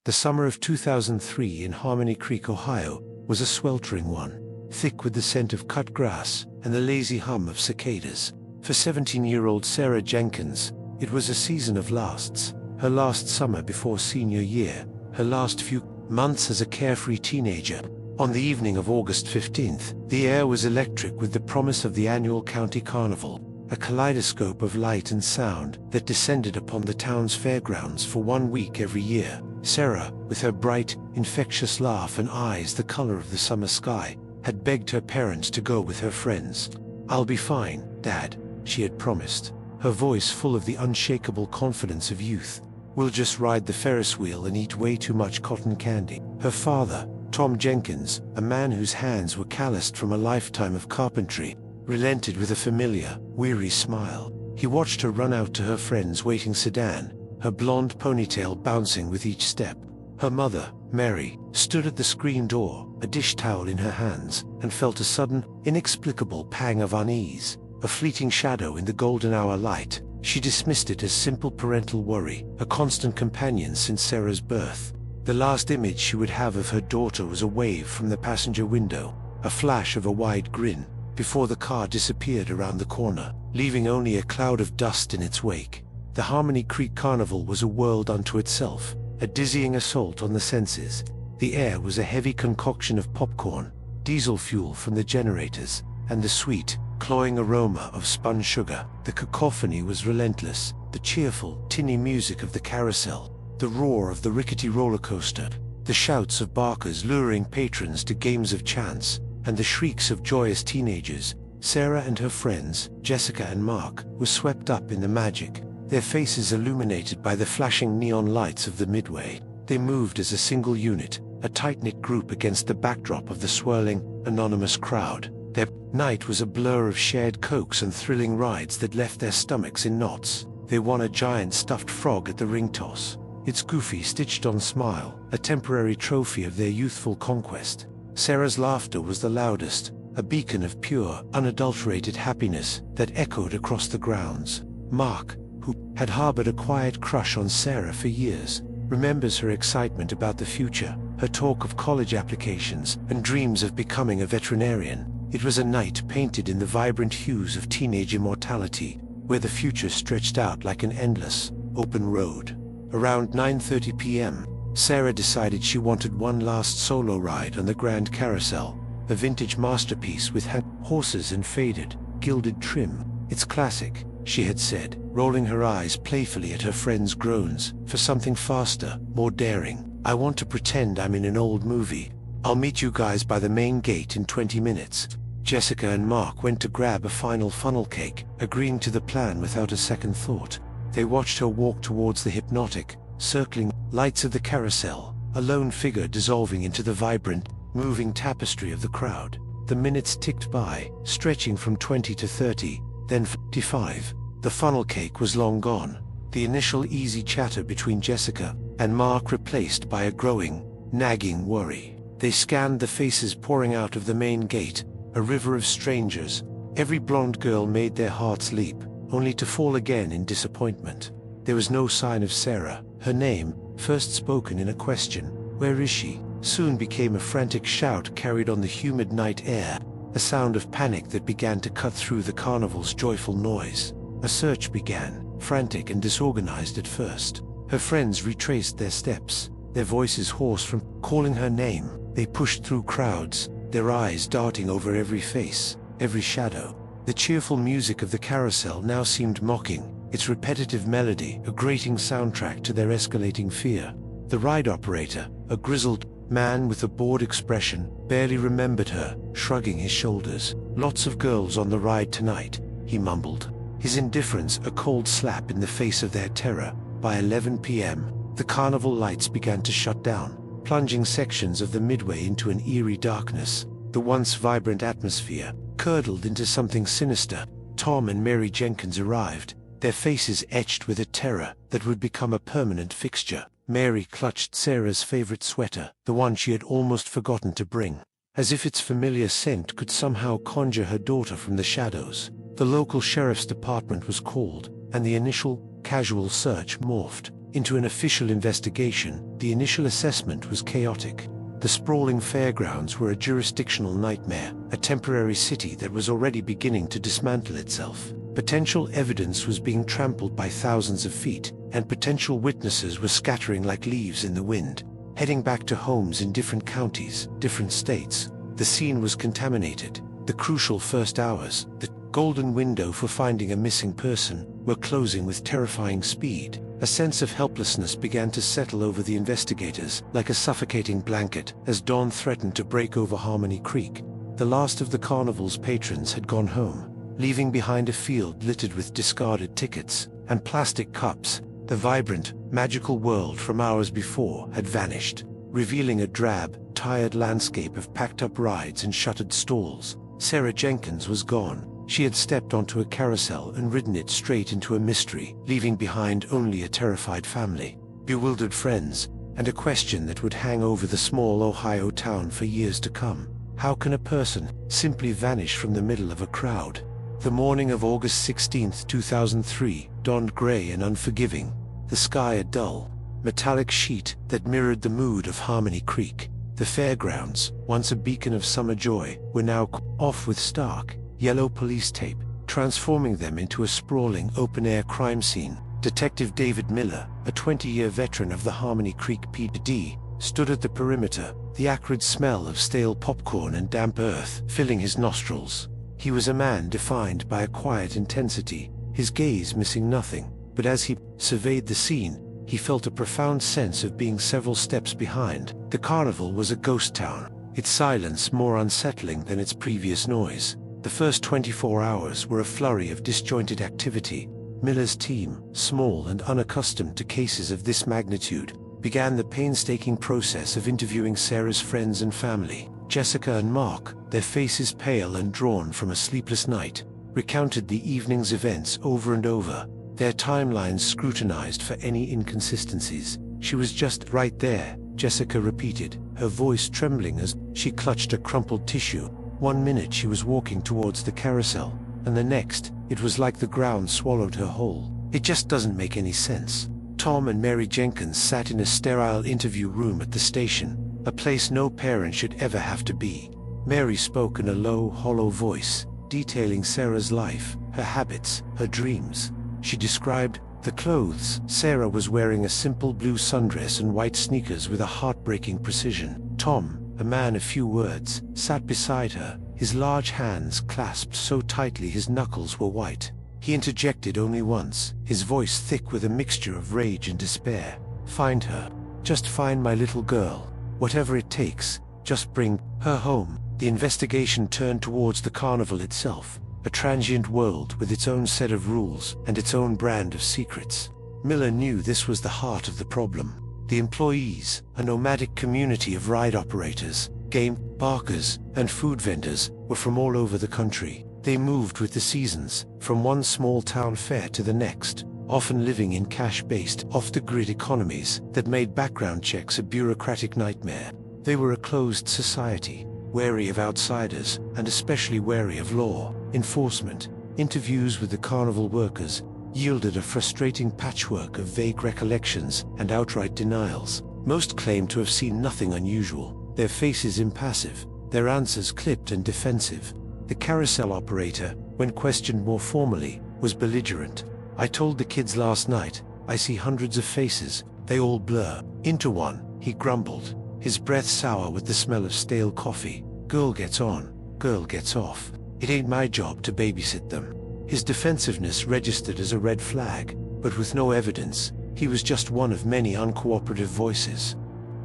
The summer of 2003 in Harmony Creek, Ohio, was a sweltering one, thick with the scent of cut grass and the lazy hum of cicadas. For 17-year-old Sarah Jenkins, it was a season of lasts, her last summer before senior year, her last few months as a carefree teenager. On the evening of August 15th, the air was electric with the promise of the annual county carnival, a kaleidoscope of light and sound that descended upon the town's fairgrounds for 1 week every year. Sarah, with her bright, infectious laugh and eyes the color of the summer sky, had begged her parents to go with her friends. "I'll be fine, Dad," she had promised, her voice full of the unshakable confidence of youth. "We'll just ride the Ferris wheel and eat way too much cotton candy." Her father, Tom Jenkins, a man whose hands were calloused from a lifetime of carpentry, relented with a familiar, weary smile. He watched her run out to her friend's waiting sedan, her blonde ponytail bouncing with each step. Her mother, Mary, stood at the screen door, a dish towel in her hands, and felt a sudden, inexplicable pang of unease, a fleeting shadow in the golden hour light. She dismissed it as simple parental worry, a constant companion since Sarah's birth. The last image she would have of her daughter was a wave from the passenger window, a flash of a wide grin, before the car disappeared around the corner, leaving only a cloud of dust in its wake. The Harmony Creek Carnival was a world unto itself, a dizzying assault on the senses. The air was a heavy concoction of popcorn, diesel fuel from the generators, and the sweet, cloying aroma of spun sugar. The cacophony was relentless, the cheerful, tinny music of the carousel, the roar of the rickety roller coaster, the shouts of barkers luring patrons to games of chance, and the shrieks of joyous teenagers. Sarah and her friends, Jessica and Mark, were swept up in the magic, their faces illuminated by the flashing neon lights of the midway. They moved as a single unit, a tight-knit group against the backdrop of the swirling, anonymous crowd. Their night was a blur of shared cokes and thrilling rides that left their stomachs in knots. They won a giant stuffed frog at the ring toss, its goofy, stitched-on smile, a temporary trophy of their youthful conquest. Sarah's laughter was the loudest, a beacon of pure, unadulterated happiness that echoed across the grounds. Mark, who had harbored a quiet crush on Sarah for years, remembers her excitement about the future, her talk of college applications, and dreams of becoming a veterinarian. It was a night painted in the vibrant hues of teenage immortality, where the future stretched out like an endless, open road. Around 9:30 p.m., Sarah decided she wanted one last solo ride on the Grand Carousel, a vintage masterpiece with horses and faded, gilded trim. "It's classic," she had said, rolling her eyes playfully at her friends' groans, "for something faster, more daring. I want to pretend I'm in an old movie. I'll meet you guys by the main gate in 20 minutes. Jessica and Mark went to grab a final funnel cake, agreeing to the plan without a second thought. They watched her walk towards the hypnotic, circling lights of the carousel, a lone figure dissolving into the vibrant, moving tapestry of the crowd. The minutes ticked by, stretching from 20 to 30, then 55. The funnel cake was long gone, the initial easy chatter between Jessica and Mark replaced by a growing, nagging worry. They scanned the faces pouring out of the main gate, a river of strangers. Every blonde girl made their hearts leap, only to fall again in disappointment. There was no sign of Sarah. Her name, first spoken in a question, "Where is she?" soon became a frantic shout carried on the humid night air, a sound of panic that began to cut through the carnival's joyful noise. A search began, frantic and disorganized at first. Her friends retraced their steps, their voices hoarse from calling her name. They pushed through crowds, their eyes darting over every face, every shadow. The cheerful music of the carousel now seemed mocking, its repetitive melody a grating soundtrack to their escalating fear. The ride operator, a grizzled man with a bored expression, barely remembered her, shrugging his shoulders. "Lots of girls on the ride tonight," he mumbled, his indifference a cold slap in the face of their terror. By 11 p.m., the carnival lights began to shut down, plunging sections of the midway into an eerie darkness. The once vibrant atmosphere curdled into something sinister. Tom and Mary Jenkins arrived, their faces etched with a terror that would become a permanent fixture. Mary clutched Sarah's favorite sweater, the one she had almost forgotten to bring, as if its familiar scent could somehow conjure her daughter from the shadows. The local sheriff's department was called, and the initial, casual search morphed into an official investigation, the initial assessment was chaotic. The sprawling fairgrounds were a jurisdictional nightmare, a temporary city that was already beginning to dismantle itself. Potential evidence was being trampled by thousands of feet, and potential witnesses were scattering like leaves in the wind, heading back to homes in different counties, different states. The scene was contaminated. The crucial first hours, the golden window for finding a missing person, were closing with terrifying speed. A sense of helplessness began to settle over the investigators, like a suffocating blanket, as dawn threatened to break over Harmony Creek. The last of the carnival's patrons had gone home, leaving behind a field littered with discarded tickets and plastic cups. The vibrant, magical world from hours before had vanished, revealing a drab, tired landscape of packed-up rides and shuttered stalls. Sarah Jenkins was gone. She had stepped onto a carousel and ridden it straight into a mystery, leaving behind only a terrified family, bewildered friends, and a question that would hang over the small Ohio town for years to come. How can a person simply vanish from the middle of a crowd? The morning of August 16, 2003, dawned gray and unforgiving, the sky a dull, metallic sheet that mirrored the mood of Harmony Creek. The fairgrounds, once a beacon of summer joy, were now off with stark, yellow police tape, transforming them into a sprawling open-air crime scene. Detective David Miller, a 20-year veteran of the Harmony Creek PD, stood at the perimeter, the acrid smell of stale popcorn and damp earth filling his nostrils. He was a man defined by a quiet intensity, his gaze missing nothing, but as he surveyed the scene, he felt a profound sense of being several steps behind. The carnival was a ghost town, its silence more unsettling than its previous noise. The first 24 hours were a flurry of disjointed activity. Miller's team, small and unaccustomed to cases of this magnitude, began the painstaking process of interviewing Sarah's friends and family. Jessica and Mark, their faces pale and drawn from a sleepless night, recounted the evening's events over and over, their timelines scrutinized for any inconsistencies. "She was just right there," Jessica repeated, her voice trembling as she clutched a crumpled tissue. One minute she was walking towards the carousel, and the next, it was like the ground swallowed her whole. "It just doesn't make any sense." Tom and Mary Jenkins sat in a sterile interview room at the station, a place no parent should ever have to be. Mary spoke in a low, hollow voice, detailing Sarah's life, her habits, her dreams. She described the clothes. Sarah was wearing a simple blue sundress and white sneakers with a heartbreaking precision. Tom, a man of few words, sat beside her, his large hands clasped so tightly his knuckles were white. He interjected only once, his voice thick with a mixture of rage and despair. "Find her. Just find my little girl. Whatever it takes, just bring her home." The investigation turned towards the carnival itself, a transient world with its own set of rules and its own brand of secrets. Miller knew this was the heart of the problem. The employees, a nomadic community of ride operators, game parkers, and food vendors, were from all over the country. They moved with the seasons, from one small town fair to the next, often living in cash-based, off-the-grid economies that made background checks a bureaucratic nightmare. They were a closed society, wary of outsiders, and especially wary of law enforcement. Interviews with the carnival workers yielded a frustrating patchwork of vague recollections and outright denials. Most claimed to have seen nothing unusual, their faces impassive, their answers clipped and defensive. The carousel operator, when questioned more formally, was belligerent. "I told the kids last night, I see hundreds of faces, they all blur into one," he grumbled, his breath sour with the smell of stale coffee. "Girl gets on, girl gets off. It ain't my job to babysit them." His defensiveness registered as a red flag, but with no evidence, he was just one of many uncooperative voices.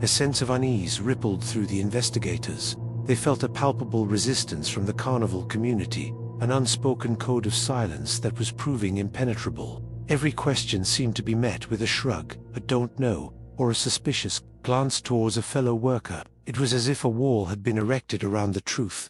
A sense of unease rippled through the investigators. They felt a palpable resistance from the carnival community, an unspoken code of silence that was proving impenetrable. Every question seemed to be met with a shrug, a "don't know," or a suspicious glance towards a fellow worker. It was as if a wall had been erected around the truth.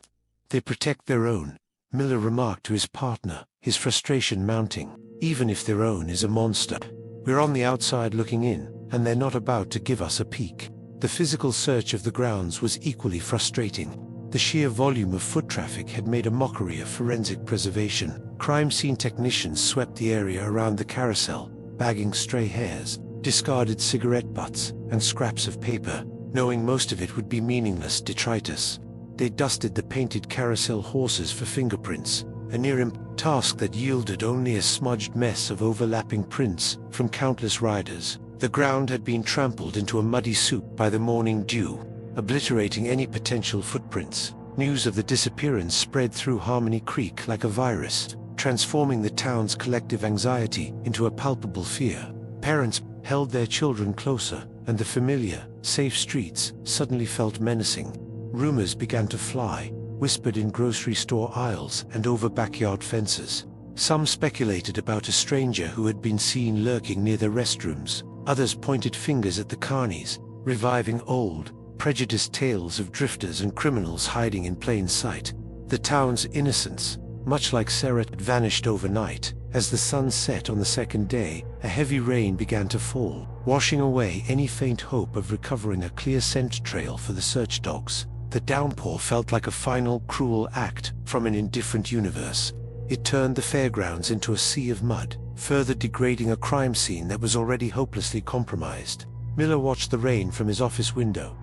"They protect their own," Miller remarked to his partner, his frustration mounting. "Even if their own is a monster. We're on the outside looking in, and they're not about to give us a peek." The physical search of the grounds was equally frustrating. The sheer volume of foot traffic had made a mockery of forensic preservation. Crime scene technicians swept the area around the carousel, bagging stray hairs, discarded cigarette butts, and scraps of paper, knowing most of it would be meaningless detritus. They dusted the painted carousel horses for fingerprints, a near-impossible task that yielded only a smudged mess of overlapping prints from countless riders. The ground had been trampled into a muddy soup by the morning dew, obliterating any potential footprints. News of the disappearance spread through Harmony Creek like a virus, transforming the town's collective anxiety into a palpable fear. Parents held their children closer, and the familiar, safe streets suddenly felt menacing. Rumors began to fly, whispered in grocery store aisles and over backyard fences. Some speculated about a stranger who had been seen lurking near the restrooms. Others pointed fingers at the carnies, reviving old, prejudiced tales of drifters and criminals hiding in plain sight. The town's innocence, much like Sarah, had vanished overnight. As the sun set on the second day, a heavy rain began to fall, washing away any faint hope of recovering a clear scent trail for the search dogs. The downpour felt like a final cruel act from an indifferent universe. It turned the fairgrounds into a sea of mud, further degrading a crime scene that was already hopelessly compromised. Miller watched the rain from his office window,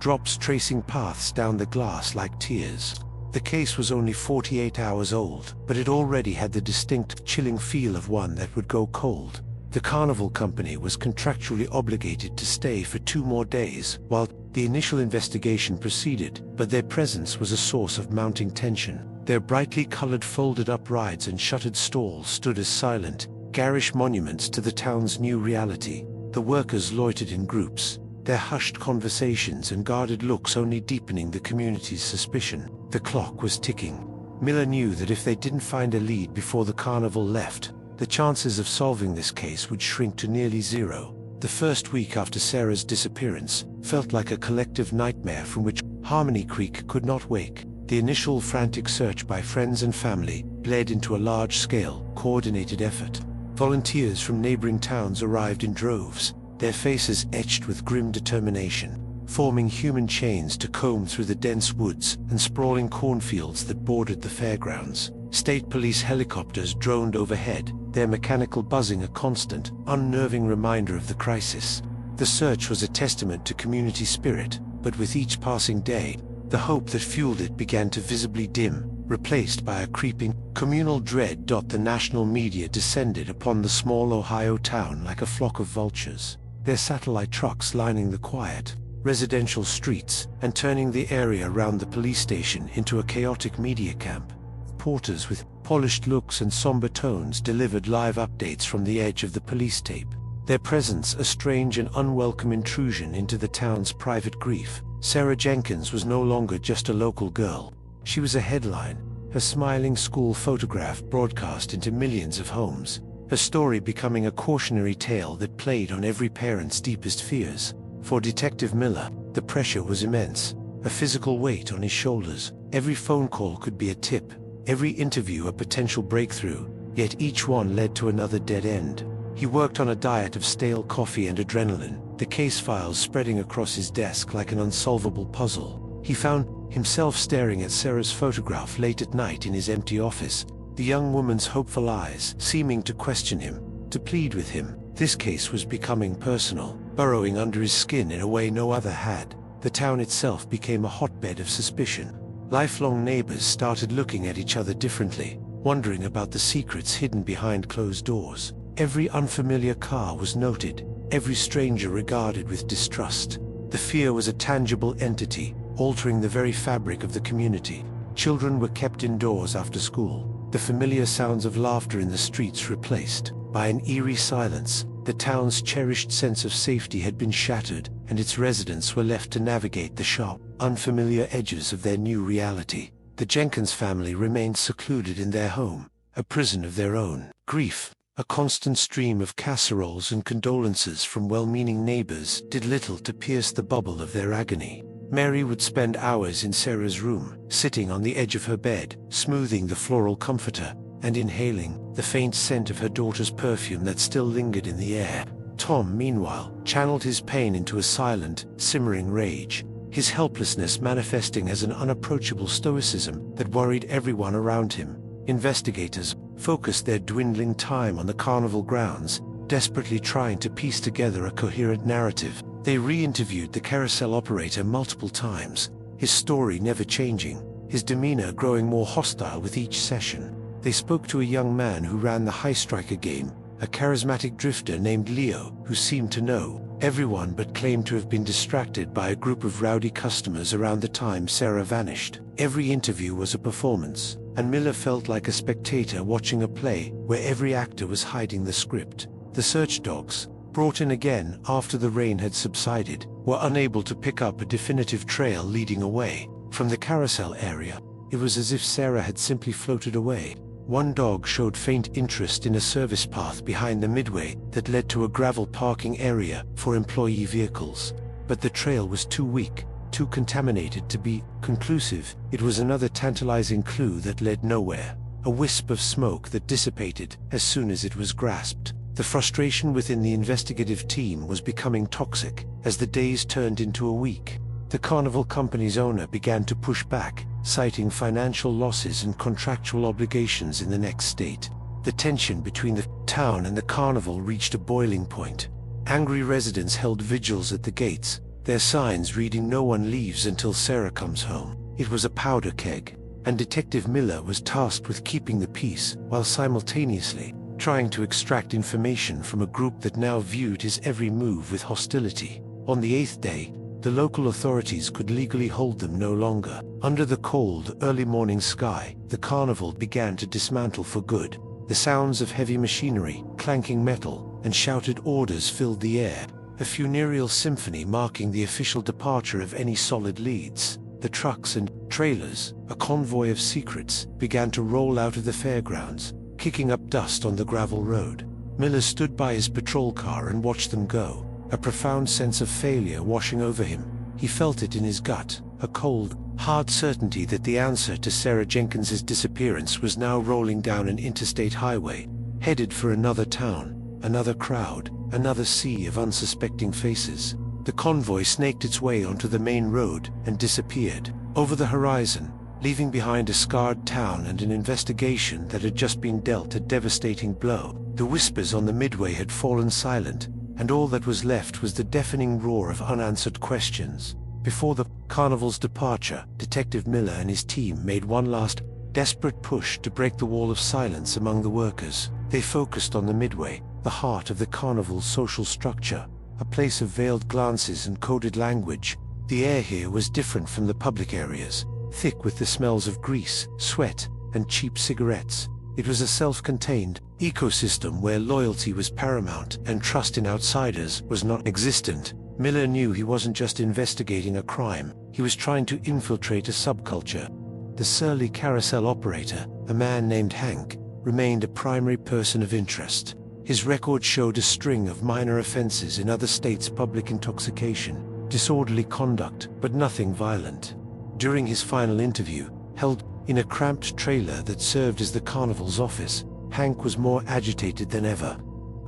drops tracing paths down the glass like tears. The case was only 48 hours old, but it already had the distinct, chilling feel of one that would go cold. The Carnival company was contractually obligated to stay for 2 more days while the initial investigation proceeded, but their presence was a source of mounting tension. Their brightly colored folded-up rides and shuttered stalls stood as silent, garish monuments to the town's new reality. The workers loitered in groups, their hushed conversations and guarded looks only deepening the community's suspicion. The clock was ticking. Miller knew that if they didn't find a lead before the carnival left, the chances of solving this case would shrink to nearly zero. The first week after Sarah's disappearance felt like a collective nightmare from which Harmony Creek could not wake. The initial frantic search by friends and family bled into a large-scale, coordinated effort. Volunteers from neighboring towns arrived in droves, their faces etched with grim determination, forming human chains to comb through the dense woods and sprawling cornfields that bordered the fairgrounds. State police helicopters droned overhead, their mechanical buzzing a constant, unnerving reminder of the crisis. The search was a testament to community spirit, but with each passing day, the hope that fueled it began to visibly dim, replaced by a creeping, communal dread. The national media descended upon the small Ohio town like a flock of vultures, their satellite trucks lining the quiet, residential streets and turning the area around the police station into a chaotic media camp. Reporters with polished looks and somber tones delivered live updates from the edge of the police tape, their presence a strange and unwelcome intrusion into the town's private grief. Sarah Jenkins was no longer just a local girl. She was a headline, her smiling school photograph broadcast into millions of homes, her story becoming a cautionary tale that played on every parent's deepest fears. For Detective Miller, the pressure was immense, a physical weight on his shoulders. Every phone call could be a tip, every interview a potential breakthrough, yet each one led to another dead end. He worked on a diet of stale coffee and adrenaline, the case files spreading across his desk like an unsolvable puzzle. He found himself staring at Sarah's photograph late at night in his empty office, the young woman's hopeful eyes seeming to question him, to plead with him. This case was becoming personal, burrowing under his skin in a way no other had. The town itself became a hotbed of suspicion. Lifelong neighbors started looking at each other differently, wondering about the secrets hidden behind closed doors. Every unfamiliar car was noted, every stranger regarded with distrust. The fear was a tangible entity, altering the very fabric of the community. Children were kept indoors after school, the familiar sounds of laughter in the streets replaced by an eerie silence. The town's cherished sense of safety had been shattered, and its residents were left to navigate the sharp, unfamiliar edges of their new reality. The Jenkins family remained secluded in their home, a prison of their own. Grief, a constant stream of casseroles and condolences from well-meaning neighbors, did little to pierce the bubble of their agony. Mary would spend hours in Sarah's room, sitting on the edge of her bed, smoothing the floral comforter, and inhaling the faint scent of her daughter's perfume that still lingered in the air. Tom, meanwhile, channeled his pain into a silent, simmering rage, his helplessness manifesting as an unapproachable stoicism that worried everyone around him. Investigators focused their dwindling time on the carnival grounds, desperately trying to piece together a coherent narrative. They re-interviewed the carousel operator multiple times, his story never changing, his demeanor growing more hostile with each session. They spoke to a young man who ran the High Striker game, a charismatic drifter named Leo, who seemed to know everyone but claimed to have been distracted by a group of rowdy customers around the time Sarah vanished. Every interview was a performance, and Miller felt like a spectator watching a play where every actor was hiding the script. The search dogs, brought in again after the rain had subsided, were unable to pick up a definitive trail leading away from the carousel area. It was as if Sarah had simply floated away. One dog showed faint interest in a service path behind the midway that led to a gravel parking area for employee vehicles. But the trail was too weak, too contaminated to be conclusive. It was another tantalizing clue that led nowhere, a wisp of smoke that dissipated as soon as it was grasped. The frustration within the investigative team was becoming toxic as the days turned into a week. The Carnival company's owner began to push back, citing financial losses and contractual obligations in the next state. The tension between the town and the Carnival reached a boiling point. Angry residents held vigils at the gates, their signs reading "No one leaves until Sarah comes home." It was a powder keg, and Detective Miller was tasked with keeping the peace while simultaneously trying to extract information from a group that now viewed his every move with hostility. On the 8th day, the local authorities could legally hold them no longer. Under the cold, early morning sky, the Carnival began to dismantle for good. The sounds of heavy machinery, clanking metal, and shouted orders filled the air, a funereal symphony marking the official departure of any solid leads. The trucks and trailers, a convoy of secrets, began to roll out of the fairgrounds, kicking up dust on the gravel road. Miller stood by his patrol car and watched them go, a profound sense of failure washing over him. He felt it in his gut, a cold, hard certainty that the answer to Sarah Jenkins's disappearance was now rolling down an interstate highway, headed for another town, another crowd, another sea of unsuspecting faces. The convoy snaked its way onto the main road and disappeared over the horizon, leaving behind a scarred town and an investigation that had just been dealt a devastating blow. The whispers on the midway had fallen silent, and all that was left was the deafening roar of unanswered questions. Before the Carnival's departure, Detective Miller and his team made one last, desperate push to break the wall of silence among the workers. They focused on the midway, the heart of the Carnival's social structure, a place of veiled glances and coded language. The air here was different from the public areas, thick with the smells of grease, sweat, and cheap cigarettes. It was a self-contained ecosystem where loyalty was paramount and trust in outsiders was not existent. Miller knew he wasn't just investigating a crime, he was trying to infiltrate a subculture. The surly carousel operator, a man named Hank, remained a primary person of interest. His record showed a string of minor offenses in other states: public intoxication, disorderly conduct, but nothing violent. During his final interview, held in a cramped trailer that served as the Carnival's office, Hank was more agitated than ever.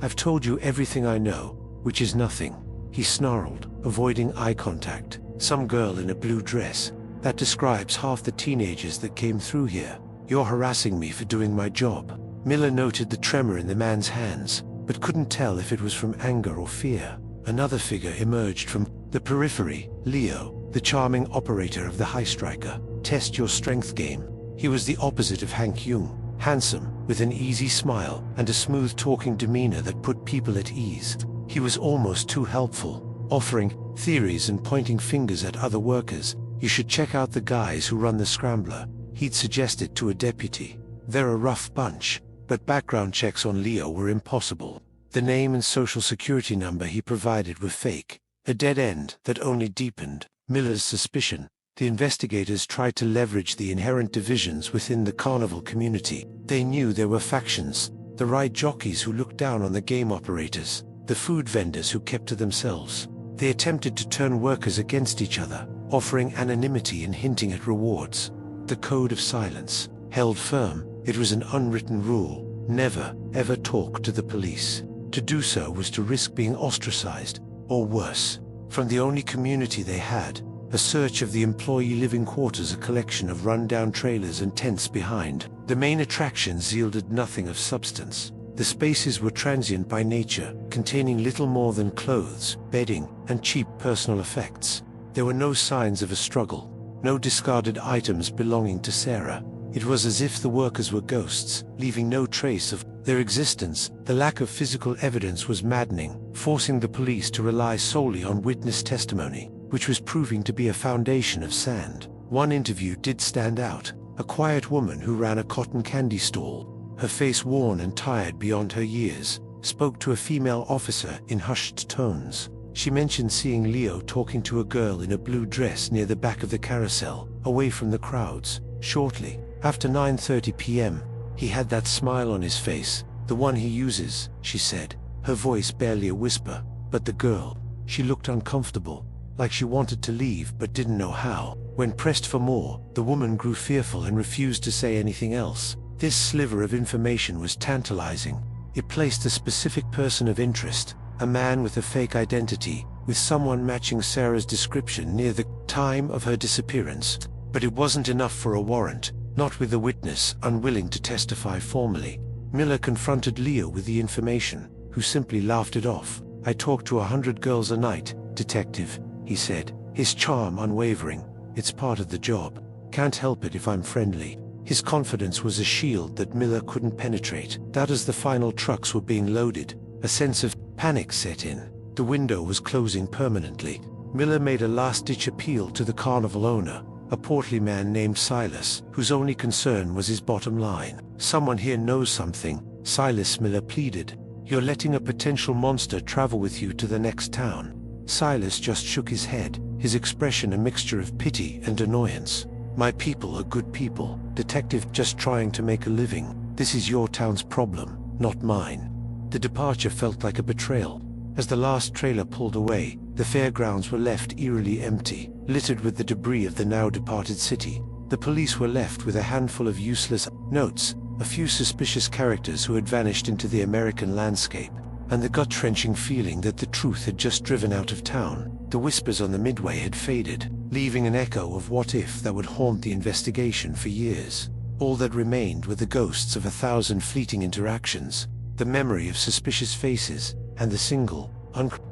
"I've told you everything I know, which is nothing," he snarled, avoiding eye contact. "Some girl in a blue dress. That describes half the teenagers that came through here. You're harassing me for doing my job." Miller noted the tremor in the man's hands, but couldn't tell if it was from anger or fear. Another figure emerged from the periphery, Leo, the charming operator of the High Striker. "Test your strength game." He was the opposite of Hank Jung, handsome, with an easy smile and a smooth-talking demeanor that put people at ease. He was almost too helpful, offering theories and pointing fingers at other workers. "You should check out the guys who run the Scrambler," he'd suggested to a deputy. "They're a rough bunch." But background checks on Leo were impossible. The name and social security number he provided were fake, a dead end that only deepened Miller's suspicion. The investigators tried to leverage the inherent divisions within the Carnival community. They knew there were factions: the ride jockeys who looked down on the game operators, the food vendors who kept to themselves. They attempted to turn workers against each other, offering anonymity and hinting at rewards. The code of silence held firm. It was an unwritten rule: never, ever talk to the police. To do so was to risk being ostracized, or worse, from the only community they had. A search of the employee living quarters, a collection of run-down trailers and tents behind the main attractions, yielded nothing of substance. The spaces were transient by nature, containing little more than clothes, bedding, and cheap personal effects. There were no signs of a struggle, no discarded items belonging to Sarah. It was as if the workers were ghosts, leaving no trace of their existence. The lack of physical evidence was maddening, forcing the police to rely solely on witness testimony, which was proving to be a foundation of sand. One interview did stand out: a quiet woman who ran a cotton candy stall, her face worn and tired beyond her years, spoke to a female officer in hushed tones. She mentioned seeing Leo talking to a girl in a blue dress near the back of the carousel, away from the crowds. Shortly after 9:30 p.m., he had that smile on his face, the one he uses, she said, her voice barely a whisper. But the girl, she looked uncomfortable, like she wanted to leave but didn't know how. When pressed for more, the woman grew fearful and refused to say anything else. This sliver of information was tantalizing. It placed a specific person of interest, a man with a fake identity, with someone matching Sarah's description near the time of her disappearance. But it wasn't enough for a warrant, not with the witness unwilling to testify formally. Miller confronted Leo with the information, who simply laughed it off. "I talk to 100 girls a night, detective," he said, his charm unwavering. "It's part of the job. Can't help it if I'm friendly." His confidence was a shield that Miller couldn't penetrate. That as the final trucks were being loaded, a sense of panic set in. The window was closing permanently. Miller made a last-ditch appeal to the Carnival owner, a portly man named Silas, whose only concern was his bottom line. "Someone here knows something," Silas, Miller pleaded. "You're letting a potential monster travel with you to the next town." Silas just shook his head, his expression a mixture of pity and annoyance. "My people are good people, detective, just trying to make a living. This is your town's problem, not mine." The departure felt like a betrayal. As the last trailer pulled away, the fairgrounds were left eerily empty, littered with the debris of the now-departed city. The police were left with a handful of useless notes, a few suspicious characters who had vanished into the American landscape, and the gut-wrenching feeling that the truth had just driven out of town. The whispers on the midway had faded, leaving an echo of what if that would haunt the investigation for years. All that remained were the ghosts of 1,000 fleeting interactions, the memory of suspicious faces, and the single,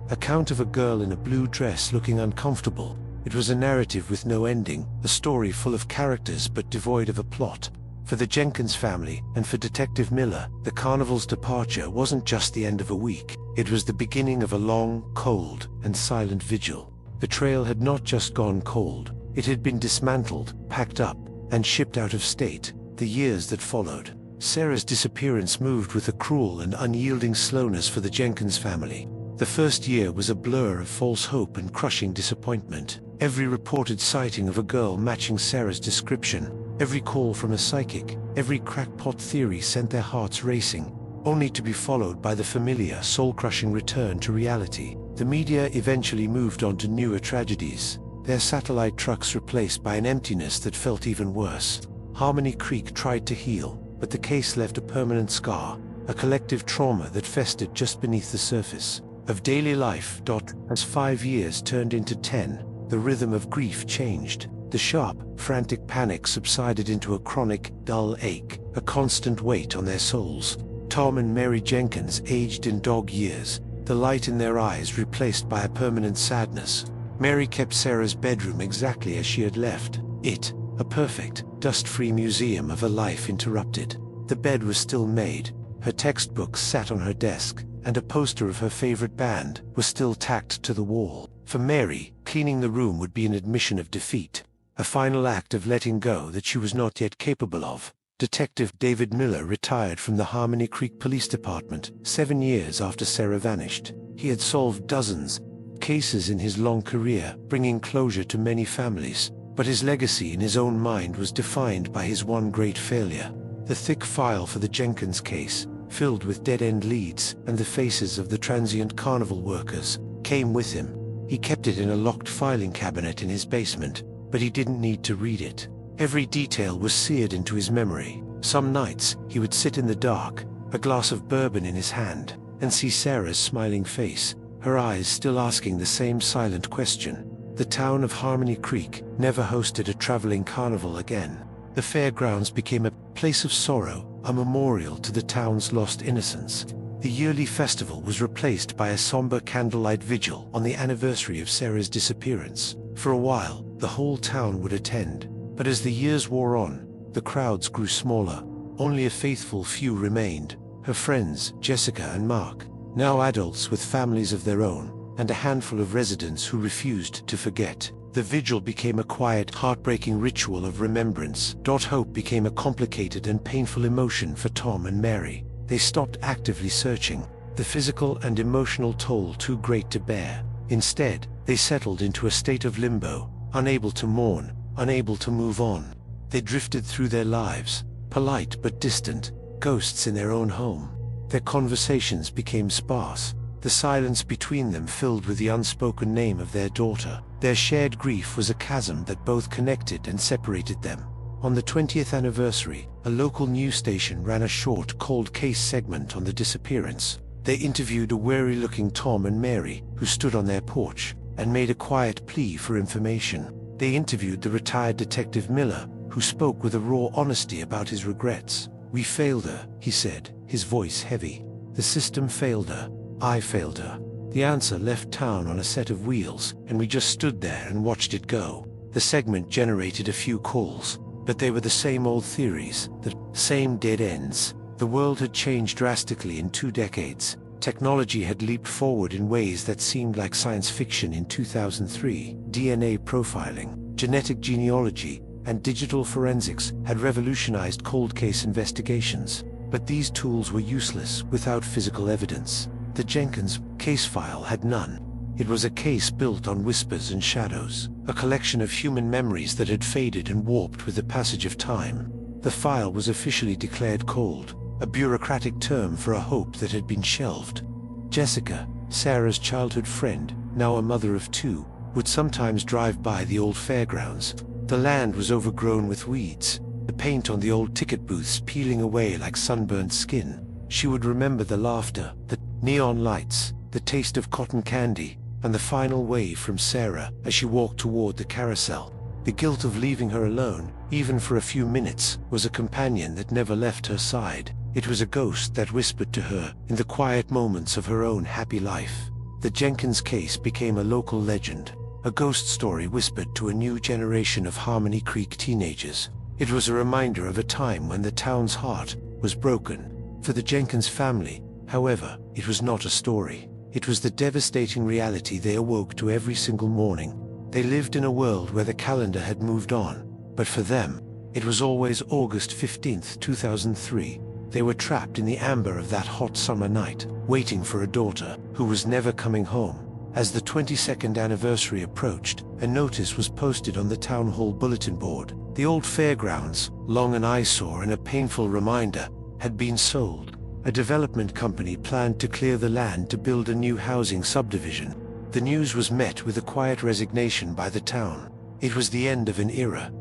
account of a girl in a blue dress looking uncomfortable. It was a narrative with no ending, a story full of characters but devoid of a plot. For the Jenkins family, and for Detective Miller, the Carnival's departure wasn't just the end of a week. It was the beginning of a long, cold, and silent vigil. The trail had not just gone cold. It had been dismantled, packed up, and shipped out of state. The years that followed, Sarah's disappearance moved with a cruel and unyielding slowness for the Jenkins family. The first year was a blur of false hope and crushing disappointment. Every reported sighting of a girl matching Sarah's description, every call from a psychic, every crackpot theory sent their hearts racing, only to be followed by the familiar, soul-crushing return to reality. The media eventually moved on to newer tragedies, their satellite trucks replaced by an emptiness that felt even worse. Harmony Creek tried to heal, but the case left a permanent scar, a collective trauma that festered just beneath the surface of daily life. As 5 years turned into 10, the rhythm of grief changed. The sharp, frantic panic subsided into a chronic, dull ache, a constant weight on their souls. Tom and Mary Jenkins aged in dog years, the light in their eyes replaced by a permanent sadness. Mary kept Sarah's bedroom exactly as she had left it, a perfect, dust-free museum of a life interrupted. The bed was still made, her textbooks sat on her desk, and a poster of her favorite band was still tacked to the wall. For Mary, cleaning the room would be an admission of defeat, a final act of letting go that she was not yet capable of. Detective David Miller retired from the Harmony Creek Police Department 7 years after Sarah vanished. He had solved dozens of cases in his long career, bringing closure to many families, but his legacy in his own mind was defined by his one great failure. The thick file for the Jenkins case, filled with dead-end leads and the faces of the transient Carnival workers, came with him. He kept it in a locked filing cabinet in his basement, but he didn't need to read it. Every detail was seared into his memory. Some nights, he would sit in the dark, a glass of bourbon in his hand, and see Sarah's smiling face, her eyes still asking the same silent question. The town of Harmony Creek never hosted a traveling carnival again. The fairgrounds became a place of sorrow, a memorial to the town's lost innocence. The yearly festival was replaced by a somber candlelight vigil on the anniversary of Sarah's disappearance. For a while, the whole town would attend, but as the years wore on, the crowds grew smaller. Only a faithful few remained, her friends, Jessica and Mark, now adults with families of their own, and a handful of residents who refused to forget. The vigil became a quiet, heartbreaking ritual of remembrance. Hope became a complicated and painful emotion for Tom and Mary. They stopped actively searching, the physical and emotional toll too great to bear. Instead, they settled into a state of limbo, unable to mourn, unable to move on. They drifted through their lives, polite but distant, ghosts in their own home. Their conversations became sparse, the silence between them filled with the unspoken name of their daughter. Their shared grief was a chasm that both connected and separated them. On the 20th anniversary, a local news station ran a short cold case segment on the disappearance. They interviewed a weary-looking Tom and Mary, who stood on their porch, and made a quiet plea for information. They interviewed the retired detective Miller, who spoke with a raw honesty about his regrets. "We failed her," he said, his voice heavy. "The system failed her. I failed her." The answer left town on a set of wheels, and we just stood there and watched it go. The segment generated a few calls, but they were the same old theories, the same dead ends. The world had changed drastically in 2 decades. Technology had leaped forward in ways that seemed like science fiction in 2003. DNA profiling, genetic genealogy, and digital forensics had revolutionized cold case investigations. But these tools were useless without physical evidence. The Jenkins case file had none. It was a case built on whispers and shadows, a collection of human memories that had faded and warped with the passage of time. The file was officially declared cold, a bureaucratic term for a hope that had been shelved. Jessica, Sarah's childhood friend, now a mother of 2, would sometimes drive by the old fairgrounds. The land was overgrown with weeds, the paint on the old ticket booths peeling away like sunburnt skin. She would remember the laughter, the neon lights, the taste of cotton candy, and the final wave from Sarah as she walked toward the carousel. The guilt of leaving her alone, even for a few minutes, was a companion that never left her side. It was a ghost that whispered to her in the quiet moments of her own happy life. The Jenkins case became a local legend, a ghost story whispered to a new generation of Harmony Creek teenagers. It was a reminder of a time when the town's heart was broken. For the Jenkins family, however, it was not a story. It was the devastating reality they awoke to every single morning. They lived in a world where the calendar had moved on, but for them, it was always August 15th, 2003. They were trapped in the amber of that hot summer night, waiting for a daughter who was never coming home. As the 22nd anniversary approached, a notice was posted on the town hall bulletin board. The old fairgrounds, long an eyesore and a painful reminder, had been sold. A development company planned to clear the land to build a new housing subdivision. The news was met with a quiet resignation by the town. It was the end of an era,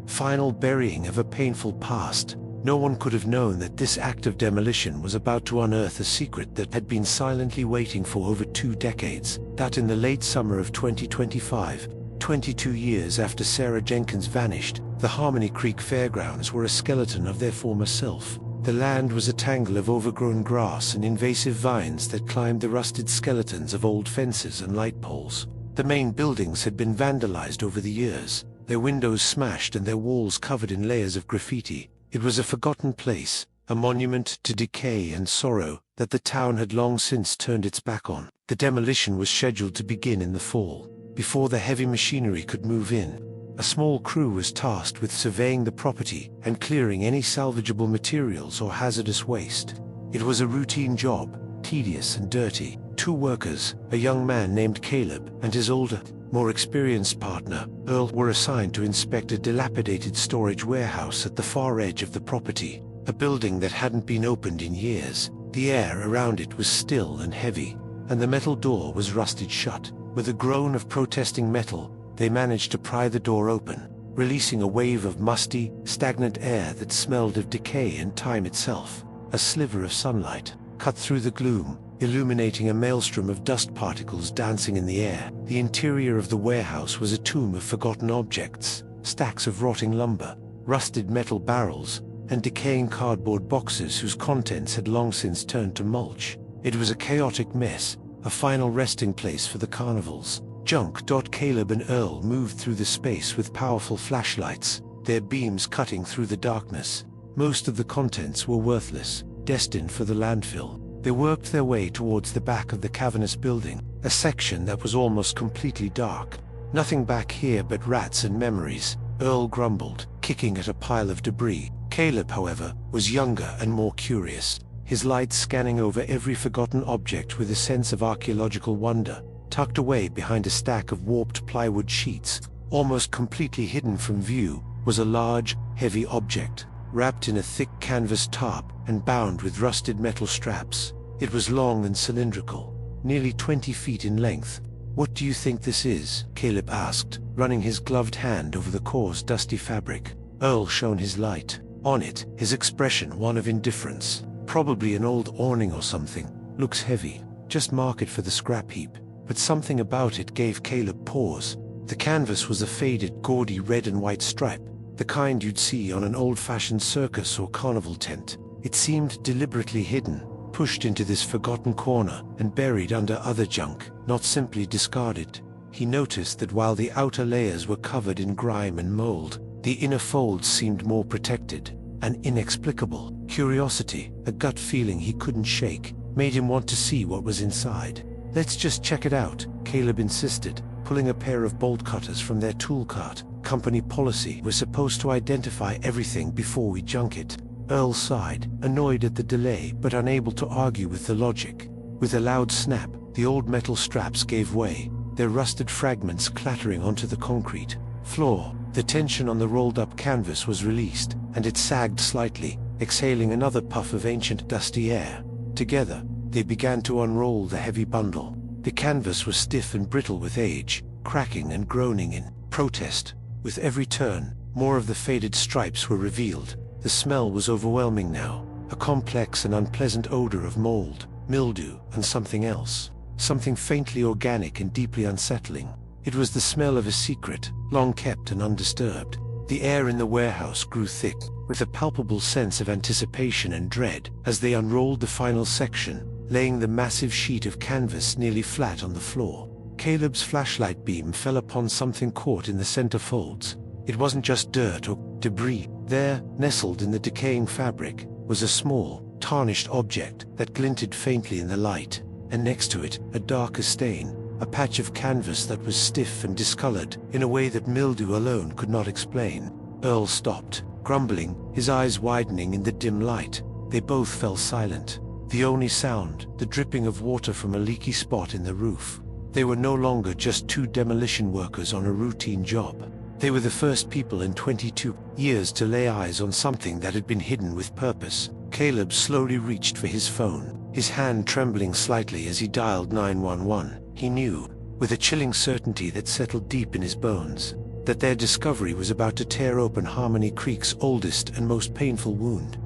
final burying of a painful past. No one could have known that this act of demolition was about to unearth a secret that had been silently waiting for over 2 decades. That in the late summer of 2025, 22 years after Sarah Jenkins vanished, the Harmony Creek Fairgrounds were a skeleton of their former self. The land was a tangle of overgrown grass and invasive vines that climbed the rusted skeletons of old fences and light poles. The main buildings had been vandalized over the years, their windows smashed and their walls covered in layers of graffiti. It was a forgotten place, a monument to decay and sorrow that the town had long since turned its back on. The demolition was scheduled to begin in the fall. Before the heavy machinery could move in, a small crew was tasked with surveying the property and clearing any salvageable materials or hazardous waste. It was a routine job, tedious and dirty. 2 workers, a young man named Caleb and his older, more experienced partner, Earl, were assigned to inspect a dilapidated storage warehouse at the far edge of the property, a building that hadn't been opened in years. The air around it was still and heavy, and the metal door was rusted shut. With a groan of protesting metal, they managed to pry the door open, releasing a wave of musty, stagnant air that smelled of decay and time itself. A sliver of sunlight cut through the gloom, illuminating a maelstrom of dust particles dancing in the air. The interior of the warehouse was a tomb of forgotten objects, stacks of rotting lumber, rusted metal barrels, and decaying cardboard boxes whose contents had long since turned to mulch. It was a chaotic mess, a final resting place for the carnivals. Junk. Caleb and Earl moved through the space with powerful flashlights, their beams cutting through the darkness. Most of the contents were worthless, destined for the landfill. They worked their way towards the back of the cavernous building, a section that was almost completely dark. "Nothing back here but rats and memories," Earl grumbled, kicking at a pile of debris. Caleb, however, was younger and more curious, his light scanning over every forgotten object with a sense of archaeological wonder. Tucked away behind a stack of warped plywood sheets, almost completely hidden from view, was a large, heavy object, wrapped in a thick canvas tarp and bound with rusted metal straps. It was long and cylindrical, nearly 20 feet in length. "What do you think this is?" Caleb asked, running his gloved hand over the coarse, dusty fabric. Earl shone his light. On it, his expression one of indifference. "Probably an old awning or something. Looks heavy. Just mark it for the scrap heap." But something about it gave Caleb pause. The canvas was a faded, gaudy red and white stripe, the kind you'd see on an old-fashioned circus or carnival tent. It seemed deliberately hidden, pushed into this forgotten corner and buried under other junk, not simply discarded. He noticed that while the outer layers were covered in grime and mold, the inner folds seemed more protected. An inexplicable curiosity, a gut feeling he couldn't shake, made him want to see what was inside. "Let's just check it out," Caleb insisted, pulling a pair of bolt cutters from their tool cart. "Company policy, we're supposed to identify everything before we junk it." Earl sighed, annoyed at the delay but unable to argue with the logic. With a loud snap, the old metal straps gave way, their rusted fragments clattering onto the concrete floor. The tension on the rolled-up canvas was released, and it sagged slightly, exhaling another puff of ancient dusty air. Together, they began to unroll the heavy bundle. The canvas was stiff and brittle with age, cracking and groaning in protest. With every turn, more of the faded stripes were revealed. The smell was overwhelming now, a complex and unpleasant odor of mold, mildew, and something else. Something faintly organic and deeply unsettling. It was the smell of a secret, long kept and undisturbed. The air in the warehouse grew thick, with a palpable sense of anticipation and dread, as they unrolled the final section, laying the massive sheet of canvas nearly flat on the floor. Caleb's flashlight beam fell upon something caught in the center folds. It wasn't just dirt or debris. There, nestled in the decaying fabric, was a small, tarnished object that glinted faintly in the light, and next to it, a darker stain, a patch of canvas that was stiff and discolored in a way that mildew alone could not explain. Earl stopped, grumbling, his eyes widening in the dim light. They both fell silent. The only sound, the dripping of water from a leaky spot in the roof. They were no longer just two demolition workers on a routine job. They were the first people in 22 years to lay eyes on something that had been hidden with purpose. Caleb slowly reached for his phone, his hand trembling slightly as he dialed 911. He knew, with a chilling certainty that settled deep in his bones, that their discovery was about to tear open Harmony Creek's oldest and most painful wound.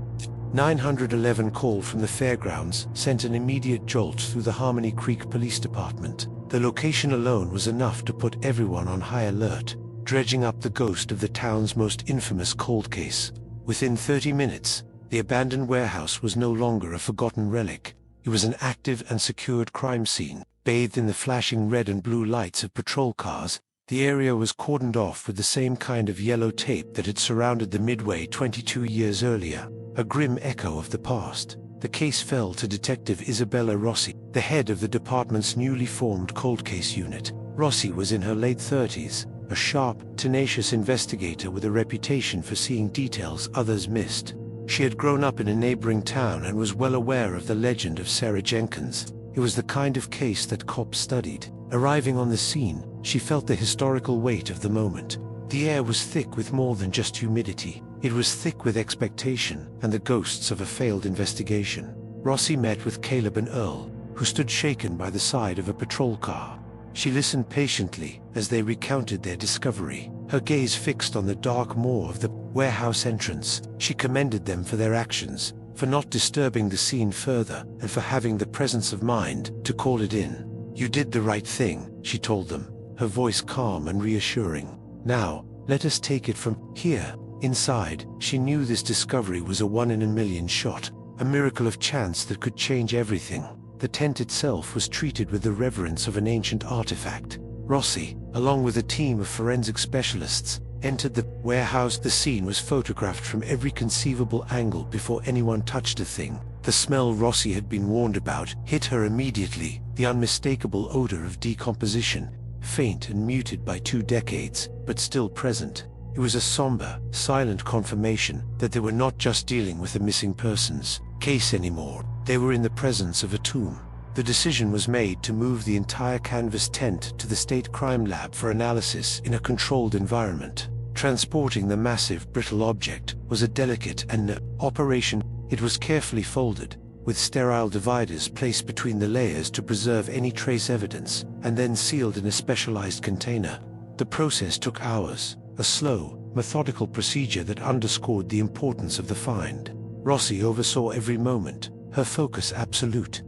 911 call from the fairgrounds sent an immediate jolt through the Harmony Creek Police Department. The location alone was enough to put everyone on high alert, dredging up the ghost of the town's most infamous cold case. Within 30 minutes, the abandoned warehouse was no longer a forgotten relic. It was an active and secured crime scene, bathed in the flashing red and blue lights of patrol cars. The area was cordoned off with the same kind of yellow tape that had surrounded the Midway 22 years earlier, a grim echo of the past. The case fell to Detective Isabella Rossi, the head of the department's newly formed cold case unit. Rossi was in her late 30s, a sharp, tenacious investigator with a reputation for seeing details others missed. She had grown up in a neighboring town and was well aware of the legend of Sarah Jenkins. It was the kind of case that cops studied. Arriving on the scene, she felt the historical weight of the moment. The air was thick with more than just humidity. It was thick with expectation and the ghosts of a failed investigation. Rossi met with Caleb and Earl, who stood shaken by the side of a patrol car. She listened patiently as they recounted their discovery, her gaze fixed on the dark maw of the warehouse entrance. She commended them for their actions, for not disturbing the scene further, and for having the presence of mind to call it in. "You did the right thing," she told them, her voice calm and reassuring. "Now, let us take it from here." Inside, she knew this discovery was a one-in-a-million shot, a miracle of chance that could change everything. The tent itself was treated with the reverence of an ancient artifact. Rossi, along with a team of forensic specialists, entered the warehouse. The scene was photographed from every conceivable angle before anyone touched a thing. The smell Rossi had been warned about hit her immediately, the unmistakable odor of decomposition, faint and muted by 2 decades, but still present. It was a somber, silent confirmation that they were not just dealing with a missing persons case anymore. They were in the presence of a tomb. The decision was made to move the entire canvas tent to the State Crime Lab for analysis in a controlled environment. Transporting the massive, brittle object was a delicate and operation. It was carefully folded, with sterile dividers placed between the layers to preserve any trace evidence, and then sealed in a specialized container. The process took hours, a slow, methodical procedure that underscored the importance of the find. Rossi oversaw every moment, her focus absolute.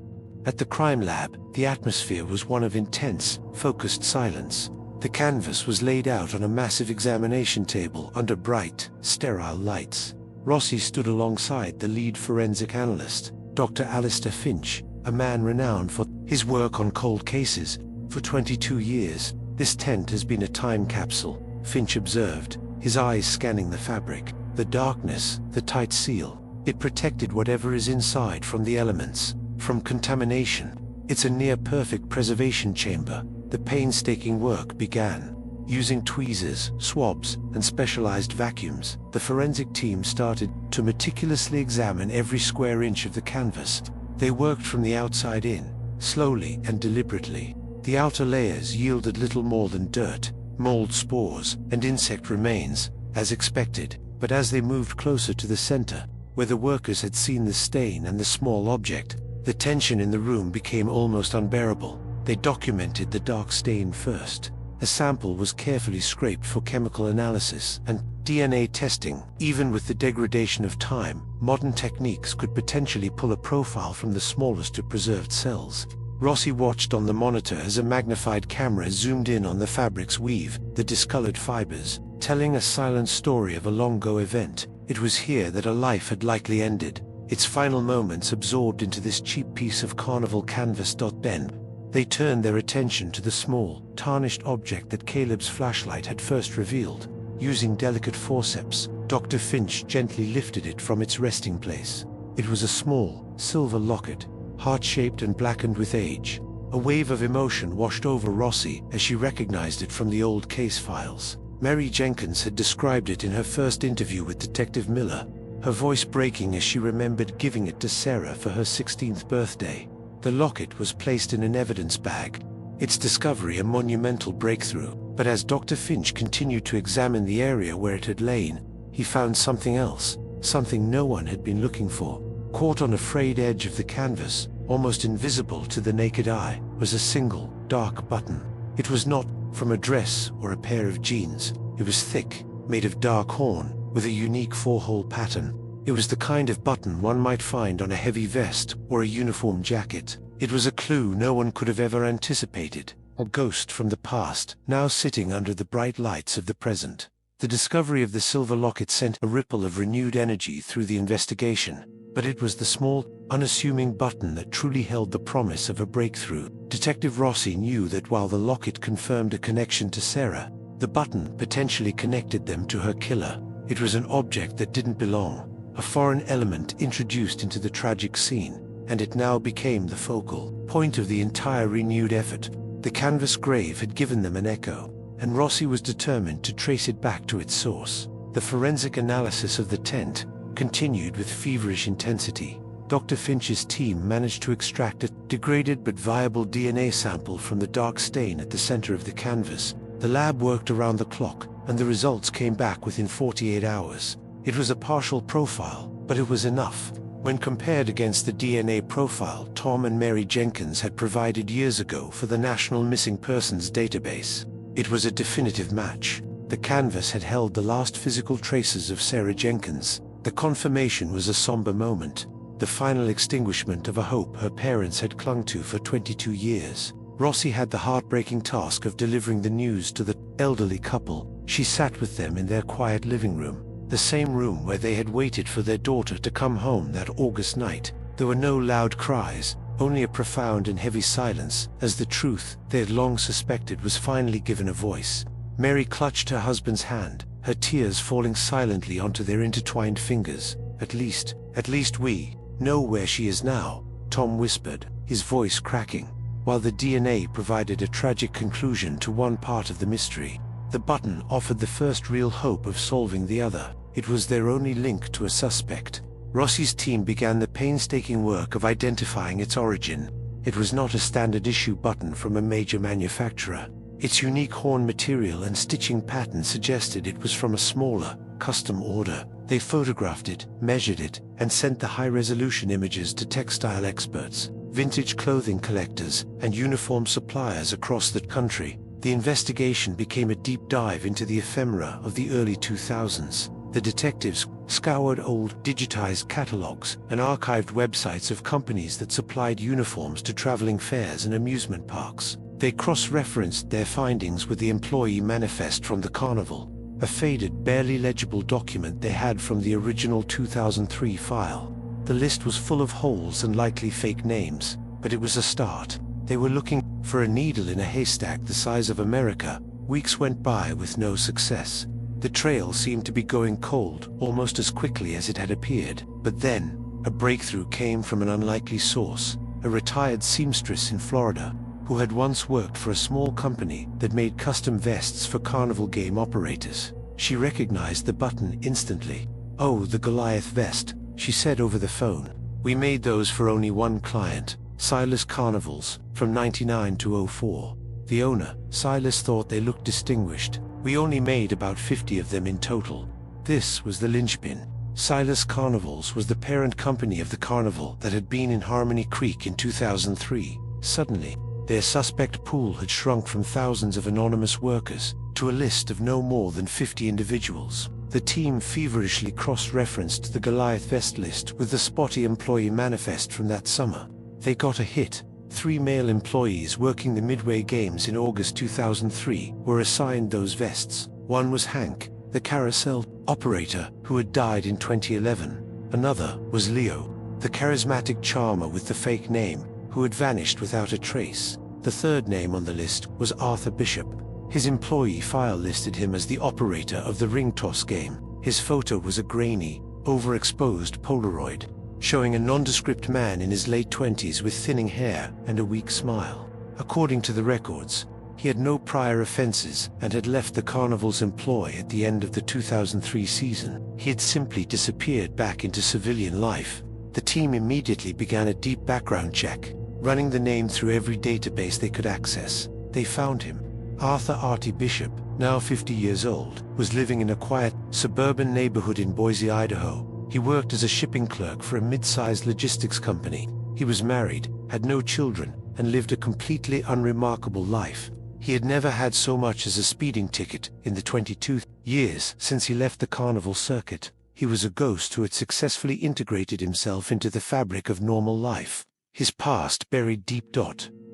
At the crime lab, the atmosphere was one of intense, focused silence. The canvas was laid out on a massive examination table under bright, sterile lights. Rossi stood alongside the lead forensic analyst, Dr. Alistair Finch, a man renowned for his work on cold cases. For 22 years, this tent has been a time capsule, Finch observed, his eyes scanning the fabric, the darkness, the tight seal. It protected whatever is inside from the elements, from contamination. It's a near-perfect preservation chamber. The painstaking work began. Using tweezers, swabs, and specialized vacuums, the forensic team started to meticulously examine every square inch of the canvas. They worked from the outside in, slowly and deliberately. The outer layers yielded little more than dirt, mold spores, and insect remains, as expected. But as they moved closer to the center, where the workers had seen the stain and the small object, the tension in the room became almost unbearable. They documented the dark stain first. A sample was carefully scraped for chemical analysis and DNA testing. Even with the degradation of time, modern techniques could potentially pull a profile from the smallest of preserved cells. Rossi watched on the monitor as a magnified camera zoomed in on the fabric's weave, the discolored fibers, telling a silent story of a long-ago event. It was here that a life had likely ended, its final moments absorbed into this cheap piece of Carnival canvas. Then, they turned their attention to the small, tarnished object that Caleb's flashlight had first revealed. Using delicate forceps, Dr. Finch gently lifted it from its resting place. It was a small, silver locket, heart-shaped and blackened with age. A wave of emotion washed over Rossi as she recognized it from the old case files. Sarah Jenkins had described it in her first interview with Detective Miller, her voice breaking as she remembered giving it to Sarah for her 16th birthday. The locket was placed in an evidence bag, its discovery a monumental breakthrough. But as Dr. Finch continued to examine the area where it had lain, he found something else, something no one had been looking for. Caught on a frayed edge of the canvas, almost invisible to the naked eye, was a single, dark button. It was not from a dress or a pair of jeans. It was thick, made of dark horn, with a unique 4-hole pattern. It was the kind of button one might find on a heavy vest or a uniform jacket. It was a clue no one could have ever anticipated, a ghost from the past, now sitting under the bright lights of the present. The discovery of the silver locket sent a ripple of renewed energy through the investigation, but it was the small, unassuming button that truly held the promise of a breakthrough. Detective Rossi knew that while the locket confirmed a connection to Sarah, the button potentially connected them to her killer. It was an object that didn't belong, a foreign element introduced into the tragic scene, and it now became the focal point of the entire renewed effort. The canvas grave had given them an echo, and Rossi was determined to trace it back to its source. The forensic analysis of the tent continued with feverish intensity. Dr. Finch's team managed to extract a degraded but viable DNA sample from the dark stain at the center of the canvas. The lab worked around the clock, and the results came back within 48 hours. It was a partial profile, but it was enough. When compared against the DNA profile Tom and Sarah Jenkins had provided years ago for the National Missing Persons database, it was a definitive match. The canvas had held the last physical traces of Sarah Jenkins. The confirmation was a somber moment, the final extinguishment of a hope her parents had clung to for 22 years. Rossi had the heartbreaking task of delivering the news to the elderly couple. She sat with them in their quiet living room, the same room where they had waited for their daughter to come home that August night. There were no loud cries, only a profound and heavy silence, as the truth they had long suspected was finally given a voice. Mary clutched her husband's hand, her tears falling silently onto their intertwined fingers. At least we know where she is now," Tom whispered, his voice cracking. While the DNA provided a tragic conclusion to one part of the mystery, the button offered the first real hope of solving the other. It was their only link to a suspect. Rossi's team began the painstaking work of identifying its origin. It was not a standard issue button from a major manufacturer. Its unique horn material and stitching pattern suggested it was from a smaller, custom order. They photographed it, measured it, and sent the high-resolution images to textile experts, vintage clothing collectors, and uniform suppliers across the country. The investigation became a deep dive into the ephemera of the early 2000s. The detectives scoured old, digitized catalogs and archived websites of companies that supplied uniforms to traveling fairs and amusement parks. They cross-referenced their findings with the employee manifest from the Carnival, a faded, barely legible document they had from the original 2003 file. The list was full of holes and likely fake names, but it was a start. They were looking for a needle in a haystack the size of America. Weeks went by with no success. The trail seemed to be going cold almost as quickly as it had appeared. But then, a breakthrough came from an unlikely source, a retired seamstress in Florida, who had once worked for a small company that made custom vests for carnival game operators. She recognized the button instantly. "Oh, the Goliath vest," she said over the phone. "We made those for only one client, Silas Carnivals, from '99 to '04. The owner, Silas, thought they looked distinguished. We only made about 50 of them in total." This was the linchpin. Silas Carnivals was the parent company of the carnival that had been in Harmony Creek in 2003. Suddenly, their suspect pool had shrunk from thousands of anonymous workers to a list of no more than 50 individuals. The team feverishly cross-referenced the Goliath vest list with the spotty employee manifest from that summer. They got a hit. 3 male employees working the Midway Games in August 2003 were assigned those vests. One was Hank, the carousel operator, who had died in 2011. Another was Leo, the charismatic charmer with the fake name, who had vanished without a trace. The third name on the list was Arthur Bishop. His employee file listed him as the operator of the ring toss game. His photo was a grainy, overexposed Polaroid, showing a nondescript man in his late 20s with thinning hair and a weak smile. According to the records, he had no prior offenses and had left the carnival's employ at the end of the 2003 season. He had simply disappeared back into civilian life. The team immediately began a deep background check, running the name through every database they could access. They found him. Arthur "Artie" Bishop, now 50 years old, was living in a quiet, suburban neighborhood in Boise, Idaho. He worked as a shipping clerk for a mid-sized logistics company. He was married, had no children, and lived a completely unremarkable life. He had never had so much as a speeding ticket in the 22 years since he left the carnival circuit. He was a ghost who had successfully integrated himself into the fabric of normal life. His past buried deep.